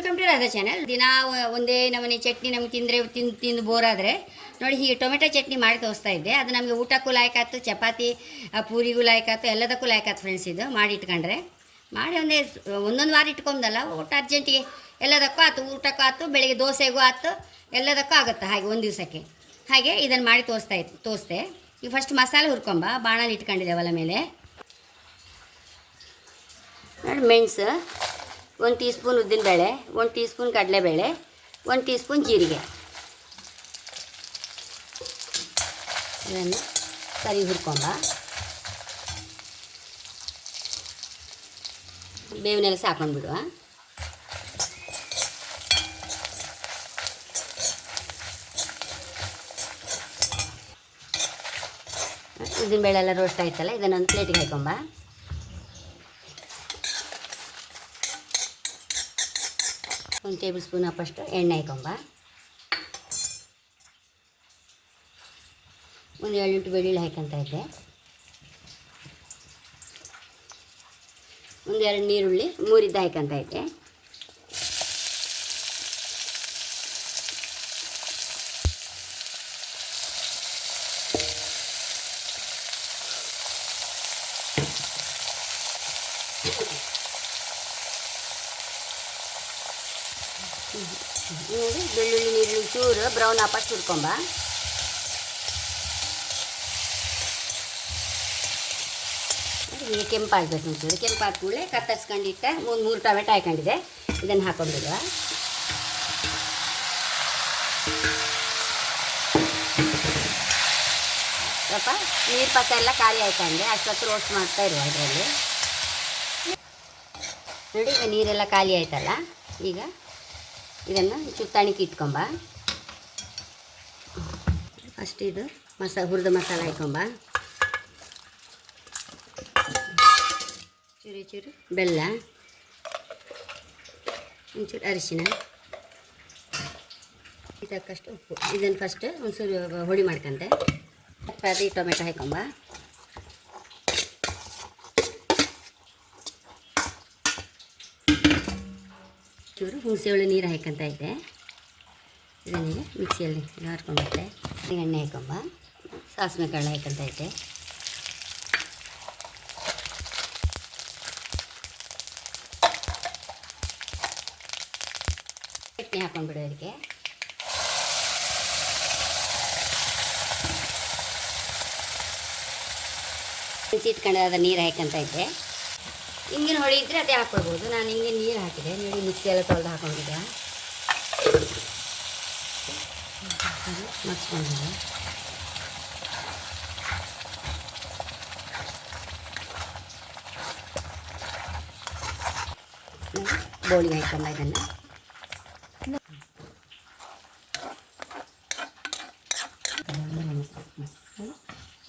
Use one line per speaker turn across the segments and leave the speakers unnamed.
Welcome to Radha channel. ದಿನ ಒಂದೇ ನಮೂನೆ ಚಟ್ನಿ ನಮ್ಗೆ ತಿಂದರೆ ತಿಂದು ಬೋರ್ ಆದರೆ ನೋಡಿ ಹೀಗೆ ಟೊಮೆಟೊ ಚಟ್ನಿ ಮಾಡಿ ತೋರಿಸ್ತಾ ಇದ್ದೆ. ಅದು ನಮಗೆ ಊಟಕ್ಕೂ ಲಾಯ್ಕಾಯ್ತು, ಚಪಾತಿ ಪೂರಿಗೂ ಲಾಯ್ಕಾಯ್ತು, ಎಲ್ಲದಕ್ಕೂ ಲಾಯ್ಕಾಯ್ತು ಫ್ರೆಂಡ್ಸ್. ಇದು ಮಾಡಿ ಇಟ್ಕೊಂಡ್ರೆ ಮಾಡಿ ಒಂದೊಂದು ವಾರ ಇಟ್ಕೊಂಡಲ್ಲ, ಒಟ್ಟು ಅರ್ಜೆಂಟಿಗೆ ಎಲ್ಲದಕ್ಕೂ ಆಯ್ತು, ಊಟಕ್ಕೂ ಆಯ್ತು, ಬೆಳಿಗ್ಗೆ ದೋಸೆಗೂ ಆಯ್ತು, ಎಲ್ಲದಕ್ಕೂ ಆಗುತ್ತೆ ಹಾಗೆ ಒಂದು ದಿವಸಕ್ಕೆ. ಹಾಗೆ ಇದನ್ನು ಮಾಡಿ ತೋರಿಸ್ದೆ. ಈಗ ಫಸ್ಟ್ ಮಸಾಲೆ ಹುರ್ಕೊಂಬ, ಬಾಣಲ್ಲಿ ಇಟ್ಕೊಂಡಿದ್ದೆ ಒಲೆ ಮೇಲೆ. ನೋಡಿ ಮೆಣಸು, 1 ಟೀ ಸ್ಪೂನ್ ಉದ್ದಿನಬೇಳೆ, 1 ಟೀ ಸ್ಪೂನ್ ಕಡಲೆಬೇಳೆ, 1 ಟೀ ಸ್ಪೂನ್ ಜೀರಿಗೆ. ಇದನ್ನು ಸರಿ ಹುರ್ಕೊಂಬ. ಬೇವಿನೆಲ್ಲ ಸಾಕೊಂಡು ಬಿಡುವ. ಉದ್ದಿನಬೇಳೆ ಎಲ್ಲ ರೋಸ್ಟ್ ಆಯ್ತಲ್ಲ, ಇದನ್ನೊಂದು ಪ್ಲೇಟಿಗೆ ಹಾಕೊಂಬ. ಒಂದು ಟೇಬಲ್ ಸ್ಪೂನ್ ಅಪ್ಪಷ್ಟು ಎಣ್ಣೆ ಹಾಕೊಂಬ. ಒಂದು 7 ಬೆಳ್ಳುಳ್ಳಿ ಹಾಕೊಂತ ಇದ್ದೆ. ಒಂದು 2 ನೀರುಳ್ಳಿ ಮೂರಿದ್ದ ಹಾಕೊಂತ ಇದ್ದೆ. ನೋಡಿ ಬೆಳ್ಳುಳ್ಳಿ ನೀರುಳ್ಳಿ ಚೂರು ಬ್ರೌನ್ ಆಪಷ್ಟು ಹುರ್ಕೊಂಬ. ಹೀಗೆ ಕೆಂಪಾಗಬೇಕು ಒಂಚೂರು. ಕೆಂಪಾದ ಕೂಡಲೇ ಕತ್ತರಿಸ್ಕೊಂಡಿಟ್ಟ 3 ಟೊಮೆಟೊ ಹಾಕೊಂಡಿದ್ದೆ, ಇದನ್ನು ಹಾಕೊಂಡಿದ್ವ. ಸ್ವಲ್ಪ ನೀರು ಪಕ್ಕ ಎಲ್ಲ ಖಾಲಿ ಹಾಕೊಂಡೆ, ಅಷ್ಟೊತ್ತು ರೋಸ್ಟ್ ಮಾಡ್ತಾ ಇರುವ ಇದರಲ್ಲಿ. ನೋಡಿ ಈಗ ನೀರೆಲ್ಲ ಖಾಲಿ ಆಯ್ತಲ್ಲ, ಈಗ ಇದನ್ನು ಚುತ್ತಾಣಿಕೆ ಇಟ್ಕೊಂಬ. ಫಸ್ಟ್ ಇದು ಹುರಿದ ಮಸಾಲೆ ಹಾಕೊಂಬ. ಚೂರು ಬೆಲ್ಲ, ಒಂಚೂರು ಅರಿಶಿನ, ಇದಕ್ಕಷ್ಟು ಉಪ್ಪು. ಇದನ್ನು ಫಸ್ಟ್ ಒಂಚೂರು ಹುಳಿ ಮಾಡ್ಕೊಂಡೆ. ಅದೇ ಟೊಮೆಟೊ ಹಾಕೊಂಬ. ಚೂರು ಹುಣಸೆಹುಳಿ ನೀರು ಹಾಕೊಂತ ಇದ್ದೆ. ಇದನ್ನಿಗೆ ಮಿಕ್ಸಿಯಲ್ಲಿ ಹಾರ್ಕೊಂಡ್ಬಿಟ್ಟೆ. ಎಣ್ಣೆ ಹಾಕೊಂಬ. ಸಾಸಿವೆ ಕಾಳು ಹಾಕೊಂತ ಇದ್ದೆ. ಚಟ್ನಿ ಹಾಕೊಂಡ್ಬಿಡು. ಅದಕ್ಕೆ ಇಟ್ಕೊಂಡಾದ ನೀರು ಹಾಕೊಂತ ಇದ್ದೆ. ಹಿಂಗಿನ ಹೊಳಿ ಇದ್ದರೆ ಅದೇ ಹಾಕ್ಕೊಳ್ಬೋದು. ನಾನು ಹಿಂಗೆ ನೀರು ಹಾಕಿದೆ. ನೋಡಿ ಮಿಕ್ಸಿ ಎಲ್ಲ ತೊಳೆದು ಹಾಕೊಂಡಿದ್ದೆ. ಮರ್ಚ್ಕೊಂಡಿದ್ದೆ. ಬೋಳಿಗೆ ಹಾಕೊಂಡ ಇದನ್ನು.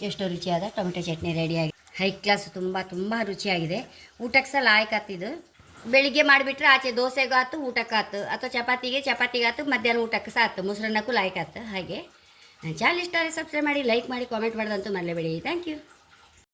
ಎಷ್ಟು ರುಚಿಯಾದ ಟೊಮೆಟೊ ಚಟ್ನಿ ರೆಡಿಯಾಗಿ. ಹೈ ಕ್ಲಾಸ್, ತುಂಬ ರುಚಿಯಾಗಿದೆ. ಊಟಕ್ಕೆ ಸಹ ಲಾಯ್ಕಾತಿದು. ಬೆಳಿಗ್ಗೆ ಮಾಡಿಬಿಟ್ರೆ ಆಚೆ ದೋಸೆಗೂ ಆಯ್ತು, ಊಟಕ್ಕಾಯ್ತು, ಅಥವಾ ಚಪಾತಿಗಾಯ್ತು, ಮಧ್ಯಾಹ್ನ ಊಟಕ್ಕೆ ಸಹ ಆಯ್ತು, ಮೊಸರನ್ನಕ್ಕೂ ಲಾಯ್ಕಾಯ್ತು. ಹಾಗೆ ಚಾನಲ್ ಇಷ್ಟ ಆದರೆ ಸಬ್ಸ್ಕ್ರೈಬ್ ಮಾಡಿ, ಲೈಕ್ ಮಾಡಿ, ಕಾಮೆಂಟ್ ಮಾಡೋದಂತೂ ಮರಲೇಬೇಡಿ. Thank you.